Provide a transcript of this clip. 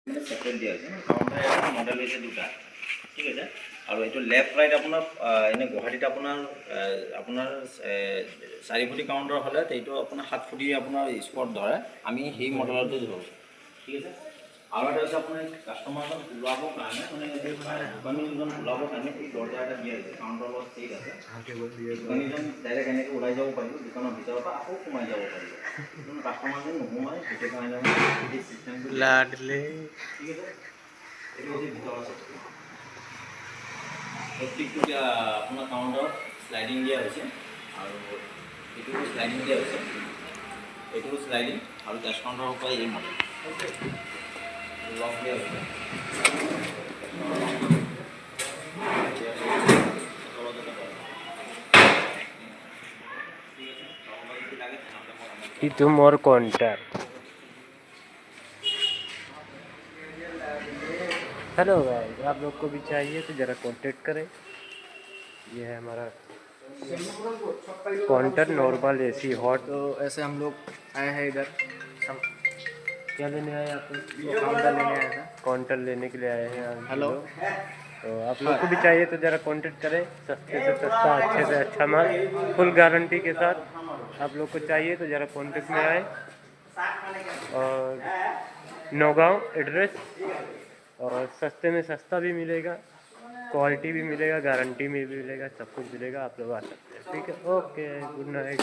মানে সেপাৰেট দিয়া হৈছে কাউণ্টাৰ মডেল হৈছে দুটা ঠিক আছে আৰু এইটো লেফ্ট ৰাইট আপোনাৰ এনে গুৱাহাটীত আপোনাৰ 4 ফুটি কাউণ্টাৰ হ'লে এইটো আপোনাৰ 7 ফুটি আপোনাৰ স্পট ধৰে আমি সেই মডেলতে ধৰোঁ ঠিক আছে আৰু এটা হৈছে আপোনাৰ কাষ্টমাৰজন ওলাবৰ কাৰণে মানে দোকানীজন ওলাবৰ কাৰণে এই দৰজা এটা দিয়া হৈছে কাউণ্টাৰৰ লগত ঠিক আছে দোকানীজন ডাইৰেক্ট এনেকৈ ওলাই যাব পাৰিব দোকানৰ ভিতৰৰ পৰা আকৌ সোমাই যাব পাৰিব কাষ্টমাৰজন নোসোমাই সেইটো কাৰণে এই চিষ্টেমটো लाडले ঠিক আছে এইটো হৈছে ভিতৰৰ চিষ্টেম প্ৰত্যেকটো আপোনাৰ কাউণ্টাৰত স্লাইডিং দিয়া হৈছে আৰু এইটো স্লাইডিং দিয়া হৈছে এইটো স্লাইডিং আৰু কেছ কাউণ্টাৰৰ পৰা এই মডেল লক দিয়া হৈছে तुम और काउंटर। हेलो गाइस, आप लोग को भी चाहिए तो ज़रा कांटेक्ट करें। ये है हमारा काउंटर नॉर्मल एसी हॉट। तो ऐसे हम लोग आए हैं इधर क्या लेने आए आप? काउंटर लेने आया था। काउंटर लेने के लिए आए हैं आप हेलो। लोग। तो आप लोग को भी चाहिए तो ज़रा कांटेक्ट करें। सस्ते से सस्ता, अच्छे से अच्छा माल, फुल गारंटी के साथ आप लोग को चाहिए तो ज़रा कांटेक्ट में आए। और नौगांव एड्रेस, और सस्ते में सस्ता भी मिलेगा, क्वालिटी भी मिलेगा, गारंटी में भी मिलेगा, सब कुछ मिलेगा। आप लोग आ सकते हैं। ठीक है, ओके, गुड नाइट।